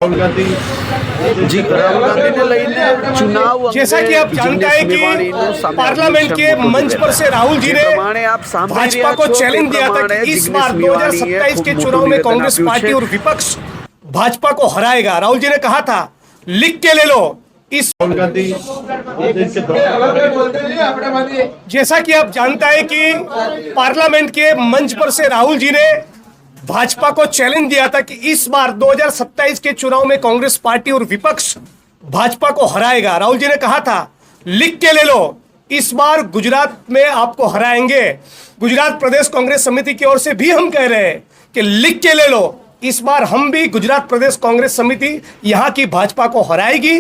जी राहुल गांधी ने लઈને चुनाव जैसा कि आप जानते हैं कि पार्लियामेंट के मंच पर से राहुल जी ने भाजपा को चैलेंज दिया था कि इस बार 2027 के चुनाव में कांग्रेस पार्टी और विपक्ष भाजपा को हराएगा। राहुल जी ने कहा था, लिख के ले लो इस जैसा कि आप जानते हैं कि पार्लियामेंट के मंच पर से राहुल जी ने भाजपा को चैलेंज दिया था कि इस बार 2027 के चुनाव में कांग्रेस पार्टी और विपक्ष भाजपा को हराएगा। राहुल जी ने कहा था, लिख के ले लो इस बार गुजरात में आपको हराएंगे। गुजरात प्रदेश कांग्रेस समिति की ओर से भी हम कह रहे हैं कि लिख के ले लो, इस बार हम भी गुजरात प्रदेश कांग्रेस समिति यहाँ की भाजपा को हराएगी।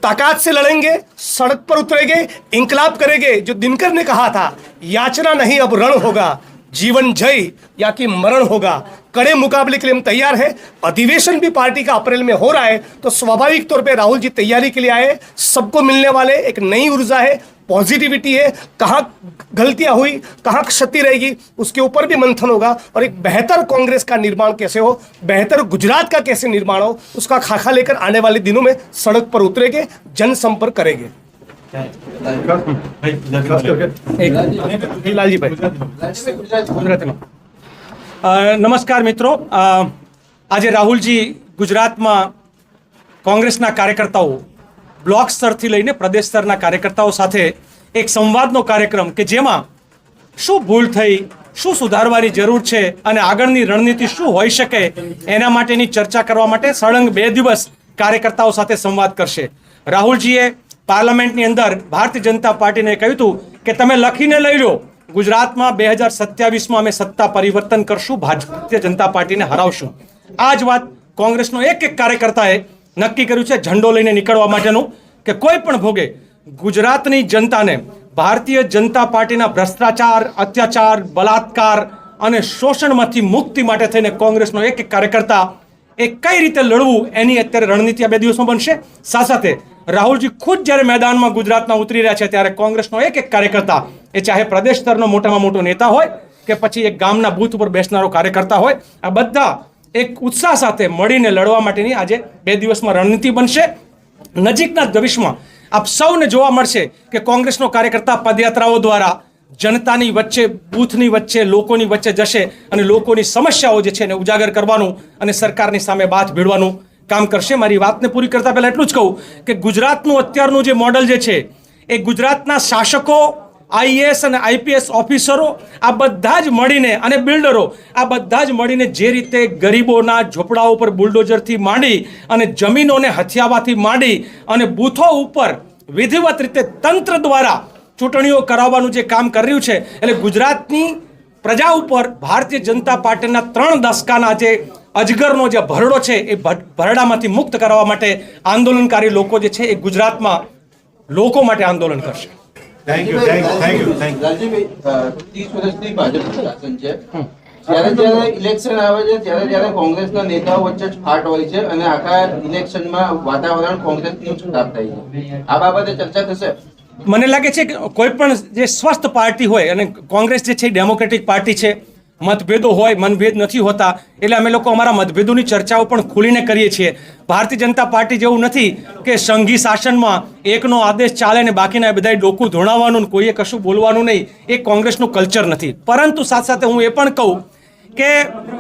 ताकत से लड़ेंगे, सड़क पर उतरेंगे, इंकलाब करेंगे। जो दिनकर ने कहा था, याचना नहीं अब रण होगा, जीवन जय या कि मरण होगा। कड़े मुकाबले के लिए हम तैयार हैं। अधिवेशन भी पार्टी का अप्रैल में हो रहा है, तो स्वाभाविक तौर पे राहुल जी तैयारी के लिए आए। सबको मिलने वाले एक नई ऊर्जा है, पॉजिटिविटी है। कहाँ गलतियां हुई, कहाँ क्षति रहेगी, उसके ऊपर भी मंथन होगा और एक बेहतर कांग्रेस का निर्माण कैसे हो, बेहतर गुजरात का कैसे निर्माण हो, उसका खाका लेकर आने वाले दिनों में सड़क पर उतरेंगे, जनसंपर्क करेंगे। लालजी भाई, नमस्कार मित्रों, आज राहुलजी गुजरात में कांग्रेस कार्यकर्ताओं ब्लॉक स्तर थी लईने प्रदेश स्तर कार्यकर्ताओं साथे एक संवादनो कार्यक्रम के जेमा शू भूल थई, शू सुधारवानी जरूर छे अने आगळनी रणनीति शू होई शके एना माटेनी चर्चा करवा माटे सळंग 2 दिवस कार्यकर्ताओं साथे संवाद करशे। राहुलजीए पार्लियामेंटनी अंदर भारतीय जनता पार्टीने कह्युं हतुं के तमे लखीने लई लो, गुजरात में 2027 में अमे सत्ता परिवर्तन करशुं, भारतीय जनता पार्टी ने हरावशुं। आज बात कांग्रेसनो एक एक कार्यकर्ताए नक्की कर्युं छे झंडो लईने निकळवा माटेनुं के कोई पण भोगे गुजरातनी जनताने भारतीय जनता पार्टीना भ्रष्टाचार, अत्याचार, बलात्कार अने शोषणमांथी मुक्ति माटे थईने कांग्रेसनो एक एक कार्यकर्ता एक कई रीते लड़वुं एनी अत्यारे रणनीति आ 2 दिवसमां बनशे। साथ साथे राहुलजी खुद જ્યારે મેદાનમાં ગુજરાતમાં ઉતરી રહ્યા છે ત્યારે કોંગ્રેસનો એક એક કાર્યકર્તા, એ ચાહે પ્રદેશ સ્તરનો મોટામાં મોટો નેતા હોય કે પછી એક ગામના બૂથ ઉપર બેસનારો કાર્યકર્તા હોય, આ બધા એક ઉત્સાહ સાથે મળીને લડવા માટેની આજે 2 દિવસમાં રણનીતિ બનશે। નજીકના ભવિષ્યમાં આપ સૌને જોવા મળશે કે કોંગ્રેસનો કાર્યકર્તા પદયાત્રાઓ દ્વારા જનતાની વચ્ચે, બૂથની વચ્ચે, લોકોની વચ્ચે જશે અને લોકોની સમસ્યાઓ જે છે એને ઉજાગર કરવાનું અને સરકારની સામે બાથ ભીડવાનું काम करशे। मारी बातने पूरी करता पहला एटलुं ज कहूं के गुजरातनुं अत्यारनुं जे मॉडल जे छे ए गुजरातना शासको, आईएएस अने आईपीएस ऑफिसरो आ बधा ज मळीने अने बिल्डरो आ बधा ज मळीने जे रीते गरीबोना झोपड़ाओ पर बुलडोजरथी मांडी अने जमीनोने हथियावाथी मांडी अने बूथो उपर विधिवत रीते तंत्र द्वारा चूंटणीओ कराववानुं जे काम करी रह्युं छे, एटले गुजरातनी प्रजा उपर भारतीय जनता पार्टीना 3 दशकाना जे अजगरनो जे भरडो छे ए भरडामांथी मुक्त करवा माटे आंदोलनकारी लोको जे छे ए गुजरातमां लोको माटे आंदोलन करशे। Thank you. लालजीभाई, 30 વર્ષથી ભાજપનું શાસન છે, જ્યારે ઇલેક્શન આવે છે ત્યારે કોંગ્રેસના નેતાઓ વચ્ચે જ ફાટ હોય છે અને આખા ઇલેક્શનમાં વાતાવરણ કોંગ્રેસનું જ ખરાબ થાય છે। આ બાબતે ચર્ચા થશે? મને લાગે છે કે કોઈ પણ જે સ્વસ્થ પાર્ટી હોય અને કોંગ્રેસ જે છે ડેમોક્રેટિક પાર્ટી છે, मतभेदों होय, मनभेद नहीं होता, એટલે અમે લોકો અમારા મતભેદોની ચર્ચાઓ પણ ખુલીને કરીએ છીએ। ભારતીય જનતા પાર્ટી જેવું નથી કે સંઘી શાસનમાં એકનો આદેશ ચાલે ને બાકીના બધાય ડોકું ધોણાવવાનું ને કોઈએ કશું બોલવાનું નહીં, એ કોંગ્રેસનું કલ્ચર નથી। પરંતુ સાથે સાથે હું એ પણ કહું કે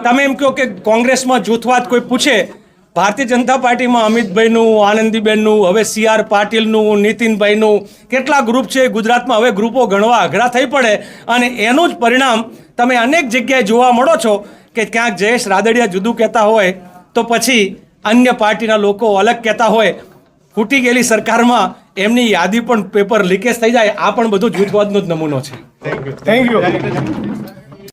તમે એમ કહો કે કોંગ્રેસમાં જૂથવાદ કોઈ પૂછે, ભારતીય જનતા પાર્ટીમાં અમિતભાઈનું, આનંદીબેનનું, હવે CR પાટીલનું, નીતિનભાઈનું કેટલા ગ્રુપ છે ગુજરાતમાં, હવે ગ્રુપો ગણવા અઘરા થઈ પડે અને એનું જ પરિણામ તમે અનેક જગ્યાએ જોવા મળો છો કે ક્યાંક જયેશ રાદડિયા જુદું કહેતા હોય તો પછી અન્ય પાર્ટીના લોકો અલગ કહેતા હોય। ફૂટી ગયેલી સરકારમાં એમની યાદી પણ પેપર લીકેજ થઈ જાય, આ પણ બધું જૂથવાદનો જ નમૂનો છે। Thank you.